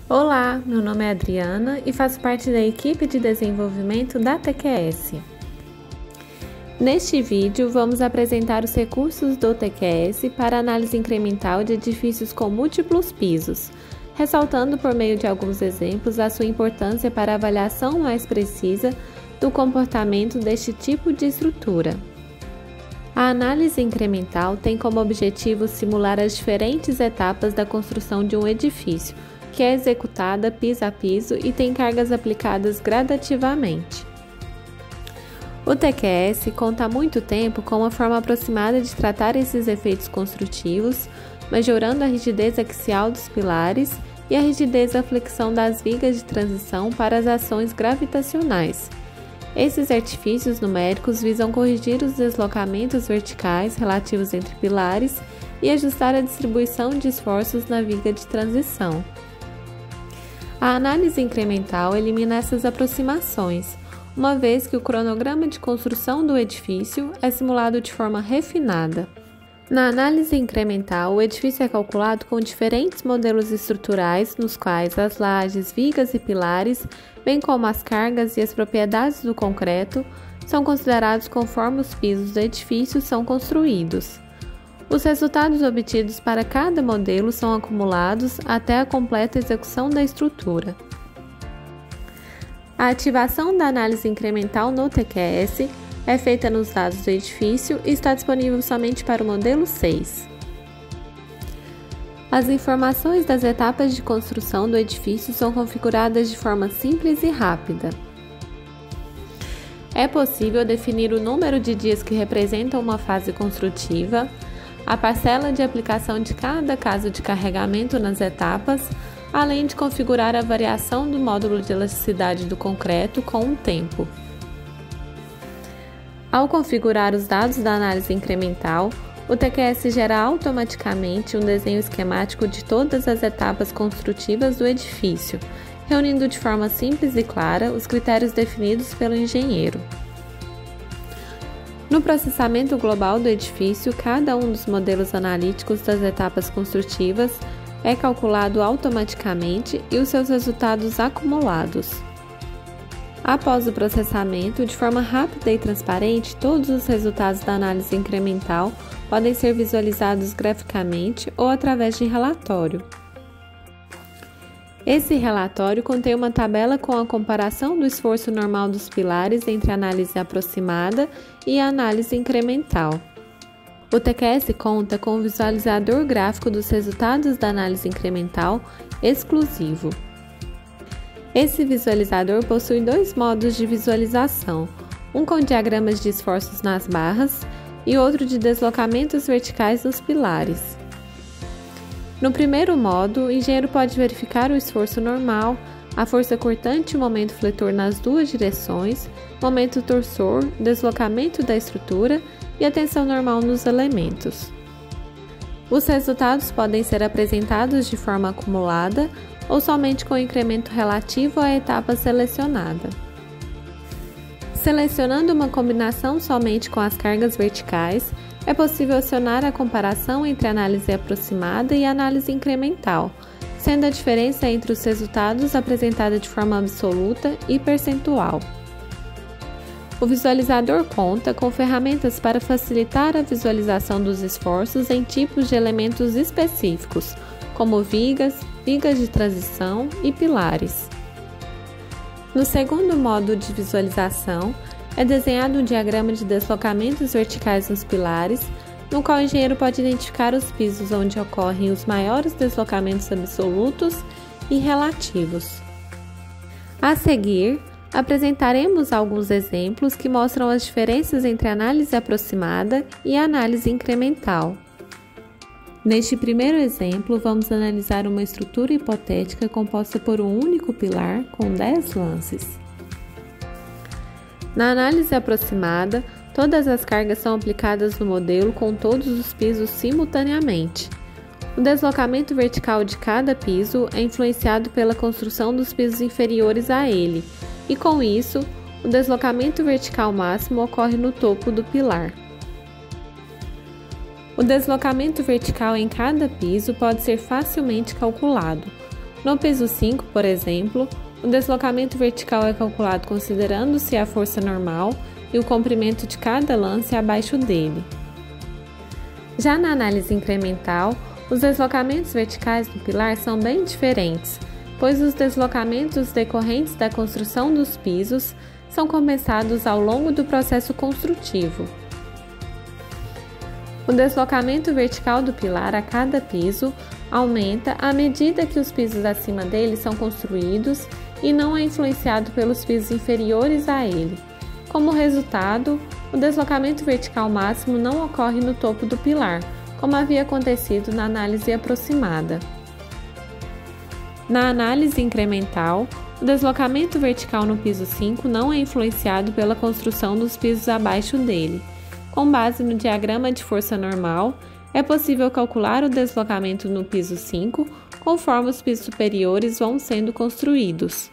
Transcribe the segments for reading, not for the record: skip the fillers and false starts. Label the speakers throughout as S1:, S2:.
S1: Olá, meu nome é Adriana e faço parte da equipe de desenvolvimento da TQS. Neste vídeo, vamos apresentar os recursos do TQS para análise incremental de edifícios com múltiplos pisos, ressaltando por meio de alguns exemplos a sua importância para a avaliação mais precisa do comportamento deste tipo de estrutura. A análise incremental tem como objetivo simular as diferentes etapas da construção de um edifício, que é executada piso a piso e tem cargas aplicadas gradativamente. O TQS conta há muito tempo com uma forma aproximada de tratar esses efeitos construtivos, majorando a rigidez axial dos pilares e a rigidez da flexão das vigas de transição para as ações gravitacionais. Esses artifícios numéricos visam corrigir os deslocamentos verticais relativos entre pilares e ajustar a distribuição de esforços na viga de transição. A análise incremental elimina essas aproximações, uma vez que o cronograma de construção do edifício é simulado de forma refinada. Na análise incremental, o edifício é calculado com diferentes modelos estruturais, nos quais as lajes, vigas e pilares, bem como as cargas e as propriedades do concreto, são considerados conforme os pisos do edifício são construídos. Os resultados obtidos para cada modelo são acumulados até a completa execução da estrutura. A ativação da análise incremental no TQS é feita nos dados do edifício e está disponível somente para o modelo 6. As informações das etapas de construção do edifício são configuradas de forma simples e rápida. É possível definir o número de dias que representam uma fase construtiva, a parcela de aplicação de cada caso de carregamento nas etapas, além de configurar a variação do módulo de elasticidade do concreto com o tempo. Ao configurar os dados da análise incremental, o TQS gera automaticamente um desenho esquemático de todas as etapas construtivas do edifício, reunindo de forma simples e clara os critérios definidos pelo engenheiro. No processamento global do edifício, cada um dos modelos analíticos das etapas construtivas é calculado automaticamente e os seus resultados acumulados. Após o processamento, de forma rápida e transparente, todos os resultados da análise incremental podem ser visualizados graficamente ou através de relatório. Esse relatório contém uma tabela com a comparação do esforço normal dos pilares entre a análise aproximada e a análise incremental. O TQS conta com um visualizador gráfico dos resultados da análise incremental exclusivo. Esse visualizador possui dois modos de visualização, um com diagramas de esforços nas barras e outro de deslocamentos verticais nos pilares. No primeiro modo, o engenheiro pode verificar o esforço normal, a força cortante e o momento fletor nas duas direções, momento torsor, deslocamento da estrutura e a tensão normal nos elementos. Os resultados podem ser apresentados de forma acumulada ou somente com incremento relativo à etapa selecionada. Selecionando uma combinação somente com as cargas verticais, é possível acionar a comparação entre a análise aproximada e a análise incremental, sendo a diferença entre os resultados apresentada de forma absoluta e percentual. O visualizador conta com ferramentas para facilitar a visualização dos esforços em tipos de elementos específicos, como vigas, vigas de transição e pilares. No segundo modo de visualização, é desenhado um diagrama de deslocamentos verticais nos pilares, no qual o engenheiro pode identificar os pisos onde ocorrem os maiores deslocamentos absolutos e relativos. A seguir, apresentaremos alguns exemplos que mostram as diferenças entre a análise aproximada e a análise incremental. Neste primeiro exemplo, vamos analisar uma estrutura hipotética composta por um único pilar com 10 lances. Na análise aproximada, todas as cargas são aplicadas no modelo com todos os pisos simultaneamente. O deslocamento vertical de cada piso é influenciado pela construção dos pisos inferiores a ele, e com isso, o deslocamento vertical máximo ocorre no topo do pilar. O deslocamento vertical em cada piso pode ser facilmente calculado. No piso 5, por exemplo, o deslocamento vertical é calculado considerando-se a força normal e o comprimento de cada lance abaixo dele. Já na análise incremental, os deslocamentos verticais do pilar são bem diferentes, pois os deslocamentos decorrentes da construção dos pisos são compensados ao longo do processo construtivo. O deslocamento vertical do pilar a cada piso aumenta à medida que os pisos acima dele são construídos e não é influenciado pelos pisos inferiores a ele. Como resultado, o deslocamento vertical máximo não ocorre no topo do pilar, como havia acontecido na análise aproximada. Na análise incremental, o deslocamento vertical no piso 5 não é influenciado pela construção dos pisos abaixo dele. Com base no diagrama de força normal, é possível calcular o deslocamento no piso 5 conforme os pisos superiores vão sendo construídos.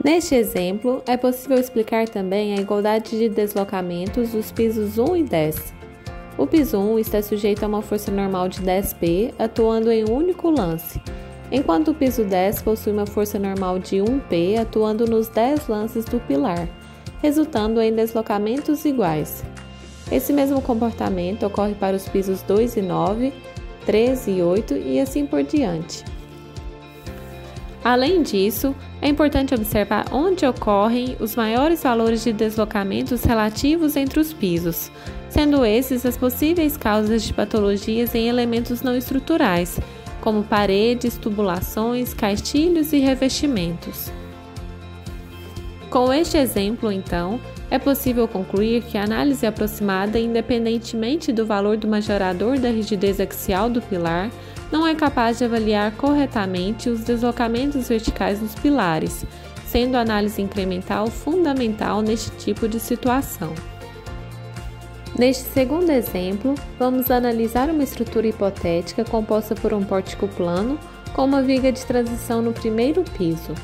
S1: Neste exemplo, é possível explicar também a igualdade de deslocamentos dos pisos 1 e 10. O piso 1 está sujeito a uma força normal de 10P, atuando em um único lance, enquanto o piso 10 possui uma força normal de 1P, atuando nos 10 lances do pilar, resultando em deslocamentos iguais. Esse mesmo comportamento ocorre para os pisos 2 e 9, 3 e 8 e assim por diante. Além disso, é importante observar onde ocorrem os maiores valores de deslocamentos relativos entre os pisos, sendo esses as possíveis causas de patologias em elementos não estruturais, como paredes, tubulações, caixilhos e revestimentos. Com este exemplo, então, é possível concluir que a análise aproximada, independentemente do valor do majorador da rigidez axial do pilar, não é capaz de avaliar corretamente os deslocamentos verticais dos pilares, sendo a análise incremental fundamental neste tipo de situação. Neste segundo exemplo, vamos analisar uma estrutura hipotética composta por um pórtico plano com uma viga de transição no primeiro piso.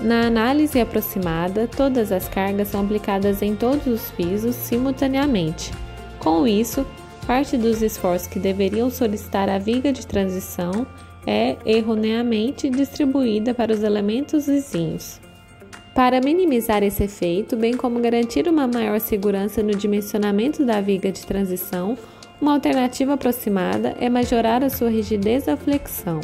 S1: Na análise aproximada, todas as cargas são aplicadas em todos os pisos simultaneamente. Com isso, parte dos esforços que deveriam solicitar a viga de transição é erroneamente distribuída para os elementos vizinhos. Para minimizar esse efeito, bem como garantir uma maior segurança no dimensionamento da viga de transição, uma alternativa aproximada é majorar a sua rigidez à flexão.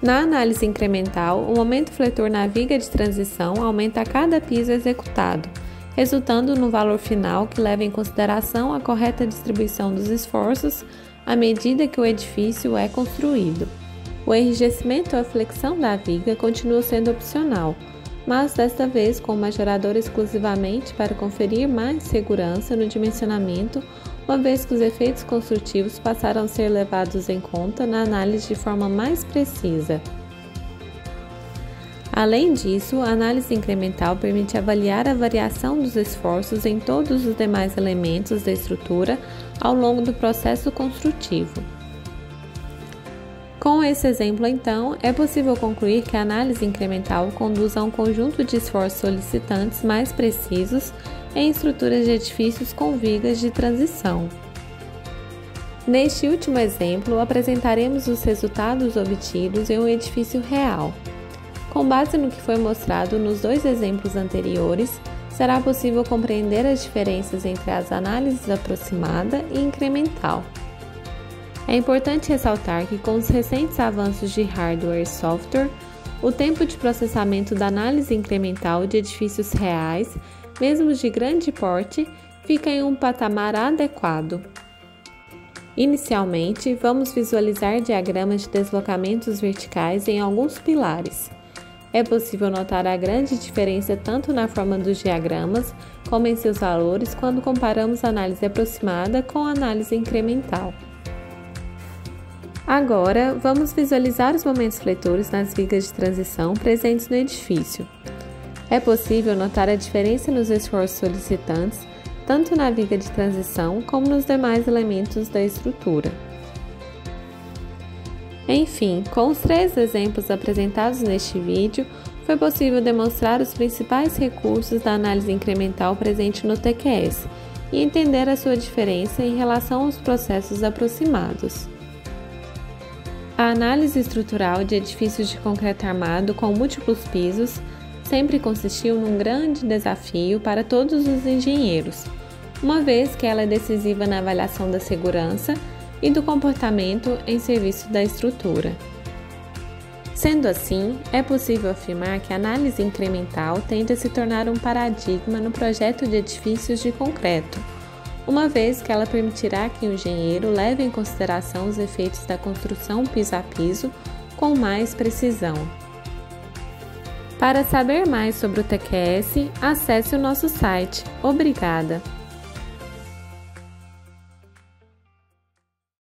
S1: Na análise incremental, o momento fletor na viga de transição aumenta a cada piso executado, resultando no valor final que leva em consideração a correta distribuição dos esforços à medida que o edifício é construído. O enrijecimento ou a flexão da viga continua sendo opcional, mas desta vez com o majorador exclusivamente para conferir mais segurança no dimensionamento, uma vez que os efeitos construtivos passaram a ser levados em conta na análise de forma mais precisa. Além disso, a análise incremental permite avaliar a variação dos esforços em todos os demais elementos da estrutura ao longo do processo construtivo. Com esse exemplo, então, é possível concluir que a análise incremental conduz a um conjunto de esforços solicitantes mais precisos em estruturas de edifícios com vigas de transição. Neste último exemplo, apresentaremos os resultados obtidos em um edifício real. Com base no que foi mostrado nos dois exemplos anteriores, será possível compreender as diferenças entre as análises aproximada e incremental. É importante ressaltar que com os recentes avanços de hardware e software, o tempo de processamento da análise incremental de edifícios reais, mesmo de grande porte, fica em um patamar adequado. Inicialmente, vamos visualizar diagramas de deslocamentos verticais em alguns pilares. É possível notar a grande diferença tanto na forma dos diagramas como em seus valores quando comparamos a análise aproximada com a análise incremental. Agora, vamos visualizar os momentos fletores nas vigas de transição presentes no edifício. É possível notar a diferença nos esforços solicitantes, tanto na viga de transição como nos demais elementos da estrutura. Enfim, com os três exemplos apresentados neste vídeo, foi possível demonstrar os principais recursos da análise incremental presente no TQS e entender a sua diferença em relação aos processos aproximados. A análise estrutural de edifícios de concreto armado com múltiplos pisos sempre consistiu num grande desafio para todos os engenheiros, uma vez que ela é decisiva na avaliação da segurança e do comportamento em serviço da estrutura. Sendo assim, é possível afirmar que a análise incremental tende a se tornar um paradigma no projeto de edifícios de concreto, uma vez que ela permitirá que o engenheiro leve em consideração os efeitos da construção piso a piso com mais precisão. Para saber mais sobre o TQS, acesse o nosso site. Obrigada!